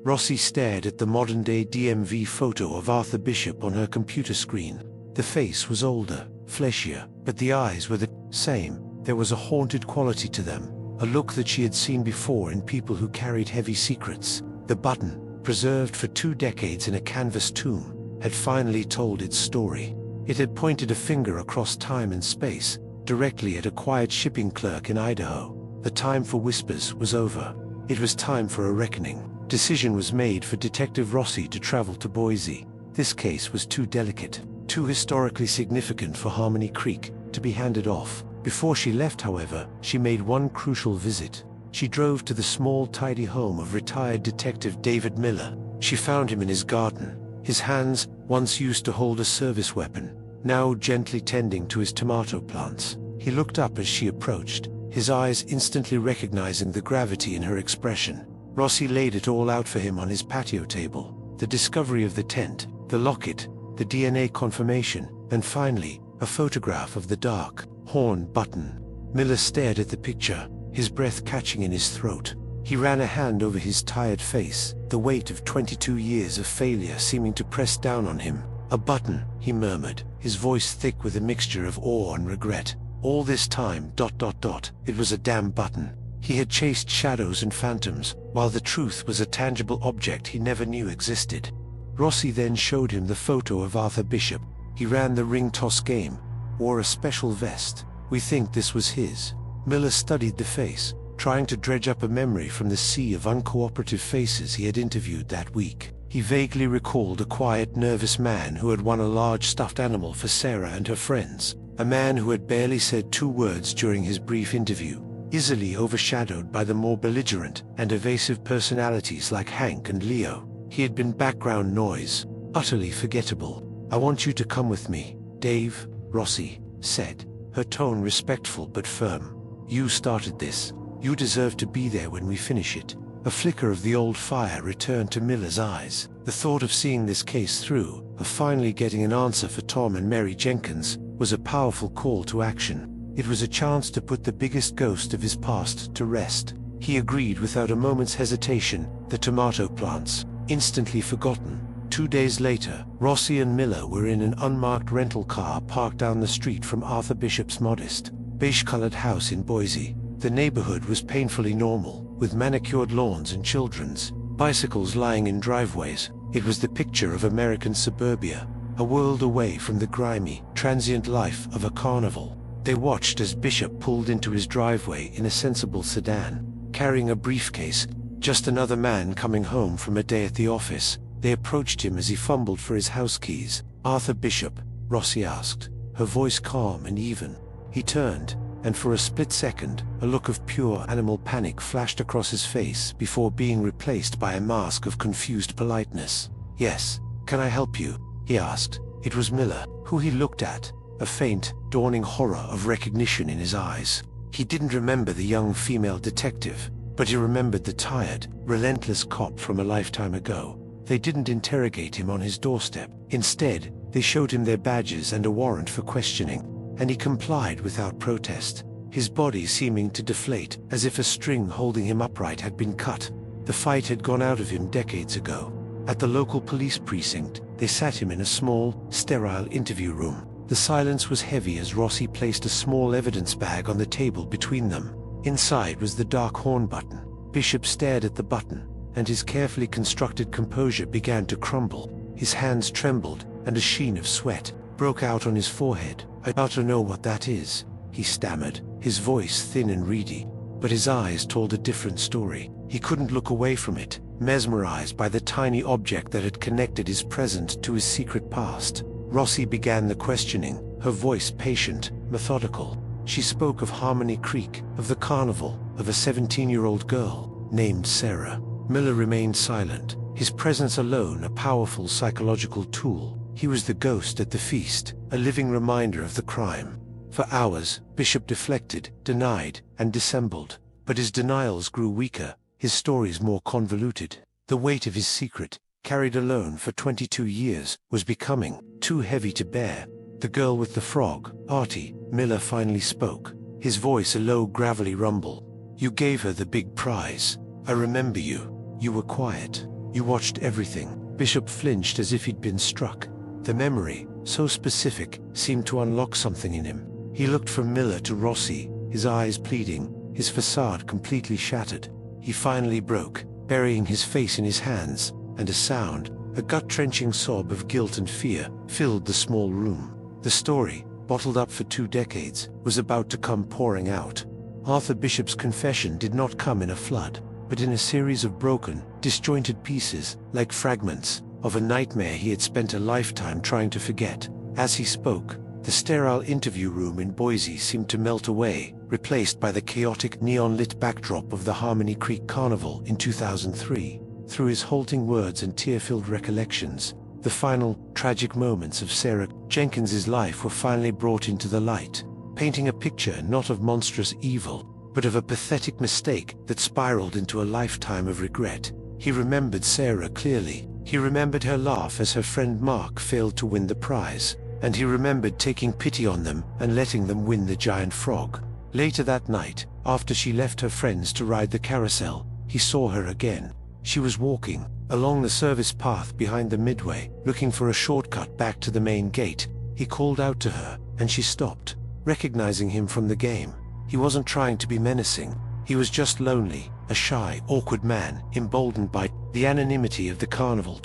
Rossi stared at the modern-day DMV photo of Arthur Bishop on her computer screen. The face was older, fleshier, but the eyes were the same. There was a haunted quality to them, a look that she had seen before in people who carried heavy secrets. The button, preserved for 2 decades in a canvas tomb, had finally told its story. It had pointed a finger across time and space, directly at a quiet shipping clerk in Idaho. The time for whispers was over. It was time for a reckoning. Decision was made for Detective Rossi to travel to Boise. This case was too delicate, too historically significant for Harmony Creek to be handed off. Before she left, however, she made one crucial visit. She drove to the small, tidy home of retired Detective David Miller. She found him in his garden, his hands, once used to hold a service weapon, now gently tending to his tomato plants. He looked up as she approached, his eyes instantly recognizing the gravity in her expression. Rossi laid it all out for him on his patio table. The discovery of the tent, the locket, the DNA confirmation, and finally, a photograph of the dark, horn button. Miller stared at the picture, his breath catching in his throat. He ran a hand over his tired face, the weight of 22 years of failure seeming to press down on him. "A button," he murmured, his voice thick with a mixture of awe and regret. "All this time, ... it was a damn button." He had chased shadows and phantoms, while the truth was a tangible object he never knew existed. Rossi then showed him the photo of Arthur Bishop. He ran the ring toss game, wore a special vest. "We think this was his." Miller studied the face, trying to dredge up a memory from the sea of uncooperative faces he had interviewed that week. He vaguely recalled a quiet, nervous man who had won a large stuffed animal for Sarah and her friends, a man who had barely said 2 words during his brief interview, easily overshadowed by the more belligerent and evasive personalities like Hank and Leo. He had been background noise, utterly forgettable. "I want you to come with me, Dave," Rossi said, her tone respectful but firm. "You started this. You deserve to be there when we finish it." A flicker of the old fire returned to Miller's eyes. The thought of seeing this case through, of finally getting an answer for Tom and Mary Jenkins, was a powerful call to action. It was a chance to put the biggest ghost of his past to rest. He agreed without a moment's hesitation. The tomato plants, instantly forgotten. 2 days later, Rossi and Miller were in an unmarked rental car parked down the street from Arthur Bishop's modest, beige-colored house in Boise. The neighborhood was painfully normal, with manicured lawns and children's bicycles lying in driveways. It was the picture of American suburbia, a world away from the grimy, transient life of a carnival. They watched as Bishop pulled into his driveway in a sensible sedan, carrying a briefcase, just another man coming home from a day at the office. They approached him as he fumbled for his house keys. "Arthur Bishop?" Rossi asked, her voice calm and even. He turned, and for a split second, a look of pure animal panic flashed across his face before being replaced by a mask of confused politeness. "Yes, can I help you?" he asked. It was Miller, who he looked at, a faint, dawning horror of recognition in his eyes. He didn't remember the young female detective, but he remembered the tired, relentless cop from a lifetime ago. They didn't interrogate him on his doorstep. Instead, they showed him their badges and a warrant for questioning, and he complied without protest, his body seeming to deflate as if a string holding him upright had been cut. The fight had gone out of him decades ago. At the local police precinct, they sat him in a small, sterile interview room. The silence was heavy as Rossi placed a small evidence bag on the table between them. Inside was the dark horn button. Bishop stared at the button, and his carefully constructed composure began to crumble. His hands trembled, and a sheen of sweat broke out on his forehead. "I ought to know what that is," he stammered, his voice thin and reedy. But his eyes told a different story. He couldn't look away from it, mesmerized by the tiny object that had connected his present to his secret past. Rossi began the questioning, her voice patient, methodical. She spoke of Harmony Creek, of the carnival, of a 17-year-old girl named Sarah. Miller remained silent, his presence alone a powerful psychological tool. He was the ghost at the feast, a living reminder of the crime. For hours, Bishop deflected, denied, and dissembled. But his denials grew weaker, his stories more convoluted. The weight of his secret, carried alone for 22 years, was becoming too heavy to bear. "The girl with the frog, Artie," Miller finally spoke, his voice a low, gravelly rumble. "You gave her the big prize. I remember you. You were quiet. You watched everything." Bishop flinched as if he'd been struck. The memory, so specific, seemed to unlock something in him. He looked from Miller to Rossi, his eyes pleading, his facade completely shattered. He finally broke, burying his face in his hands, and a sound, a gut-wrenching sob of guilt and fear, filled the small room. The story, bottled up for 2 decades, was about to come pouring out. Arthur Bishop's confession did not come in a flood, but in a series of broken, disjointed pieces, like fragments of a nightmare he had spent a lifetime trying to forget. As he spoke, the sterile interview room in Boise seemed to melt away, replaced by the chaotic neon-lit backdrop of the Harmony Creek Carnival in 2003. Through his halting words and tear-filled recollections, the final, tragic moments of Sarah Jenkins's life were finally brought into the light, painting a picture not of monstrous evil, but of a pathetic mistake that spiraled into a lifetime of regret. He remembered Sarah clearly. He remembered her laugh as her friend Mark failed to win the prize, and he remembered taking pity on them and letting them win the giant frog. Later that night, after she left her friends to ride the carousel, he saw her again. She was walking, Along the service path behind the midway, looking for a shortcut back to the main gate, he called out to her, and she stopped, recognizing him from the game. He wasn't trying to be menacing. He was just lonely, a shy, awkward man, emboldened by the anonymity of the Carnival.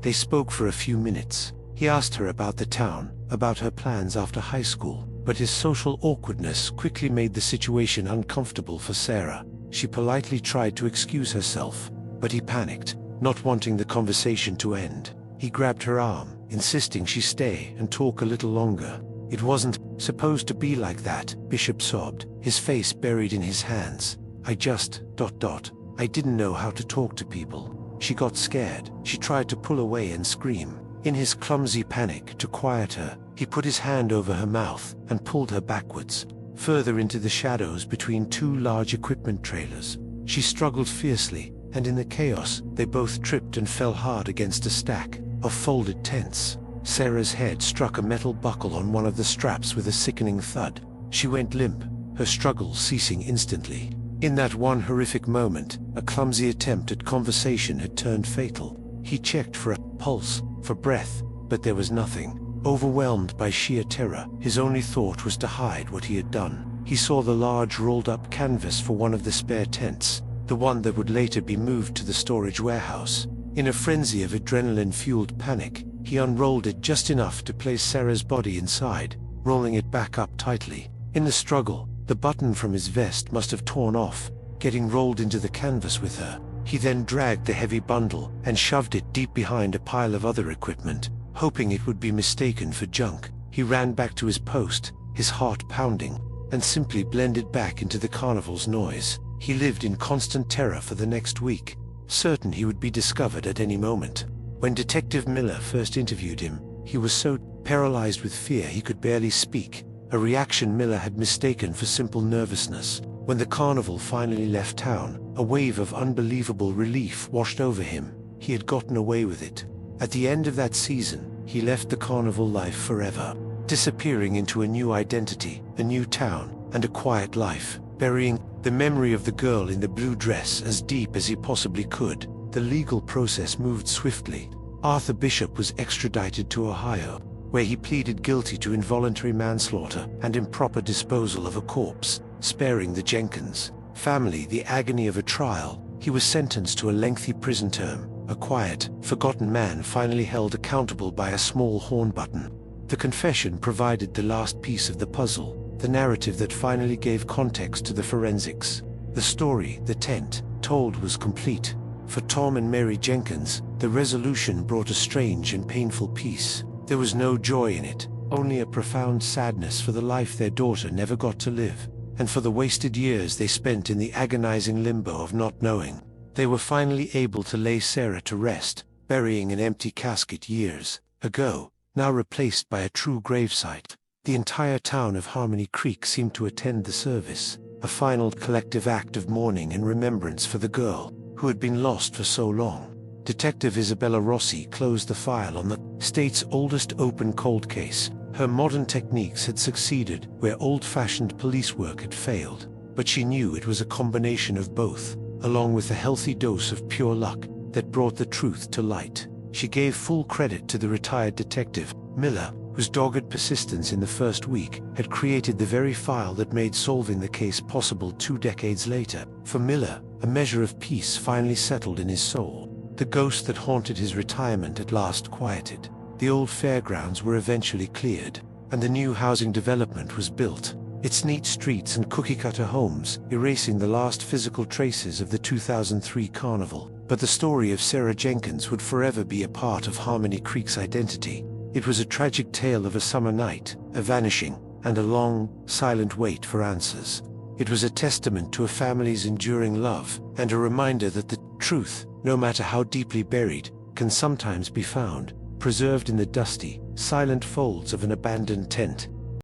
They spoke for a few minutes. He asked her about the town, about her plans after high school, but his social awkwardness quickly made the situation uncomfortable for Sarah. She politely tried to excuse herself, but he panicked, not wanting the conversation to end. He grabbed her arm, insisting she stay and talk a little longer. "It wasn't supposed to be like that," Bishop sobbed, his face buried in his hands. I didn't know how to talk to people." She got scared. She tried to pull away and scream. In his clumsy panic to quiet her, he put his hand over her mouth and pulled her backwards, further into the shadows between two large equipment trailers. She struggled fiercely, and in the chaos, they both tripped and fell hard against a stack of folded tents. Sarah's head struck a metal buckle on one of the straps with a sickening thud. She went limp, her struggle ceasing instantly. In that one horrific moment, a clumsy attempt at conversation had turned fatal. He checked for a pulse, for breath, but there was nothing. Overwhelmed by sheer terror, his only thought was to hide what he had done. He saw the large rolled-up canvas for one of the spare tents, the one that would later be moved to the storage warehouse. In a frenzy of adrenaline-fueled panic, he unrolled it just enough to place Sarah's body inside, rolling it back up tightly. In the struggle, the button from his vest must have torn off, getting rolled into the canvas with her. He then dragged the heavy bundle and shoved it deep behind a pile of other equipment, hoping it would be mistaken for junk. He ran back to his post, his heart pounding, and simply blended back into the Carnival's noise. He lived in constant terror for the next week, certain he would be discovered at any moment. When Detective Miller first interviewed him, he was so paralyzed with fear he could barely speak, a reaction Miller had mistaken for simple nervousness. When the Carnival finally left town, a wave of unbelievable relief washed over him. He had gotten away with it. At the end of that season, he left the Carnival life forever, disappearing into a new identity, a new town, and a quiet life, burying the memory of the girl in the blue dress as deep as he possibly could. The legal process moved swiftly. Arthur Bishop was extradited to Ohio, where he pleaded guilty to involuntary manslaughter and improper disposal of a corpse, sparing the Jenkins family the agony of a trial. He was sentenced to a lengthy prison term, a quiet, forgotten man finally held accountable by a small horn button. The confession provided the last piece of the puzzle, the narrative that finally gave context to the forensics. The story, the tent, told was complete. For Tom and Mary Jenkins, the resolution brought a strange and painful peace. There was no joy in it, only a profound sadness for the life their daughter never got to live, and for the wasted years they spent in the agonizing limbo of not knowing. They were finally able to lay Sarah to rest, burying an empty casket years ago, now replaced by a true gravesite. The entire town of Harmony Creek seemed to attend the service, a final collective act of mourning and remembrance for the girl who had been lost for so long. Detective Isabella Rossi closed the file on the state's oldest open cold case. Her modern techniques had succeeded where old-fashioned police work had failed, but she knew it was a combination of both, along with a healthy dose of pure luck, that brought the truth to light. She gave full credit to the retired detective, Miller, whose dogged persistence in the first week had created the very file that made solving the case possible 2 decades later. For Miller, a measure of peace finally settled in his soul. The ghost that haunted his retirement at last quieted. The old fairgrounds were eventually cleared, and the new housing development was built, its neat streets and cookie-cutter homes erasing the last physical traces of the 2003 Carnival. But the story of Sarah Jenkins would forever be a part of Harmony Creek's identity. It was a tragic tale of a summer night, a vanishing, and a long, silent wait for answers. It was a testament to a family's enduring love, and a reminder that the truth, no matter how deeply buried, can sometimes be found, preserved in the dusty, silent folds of an abandoned tent.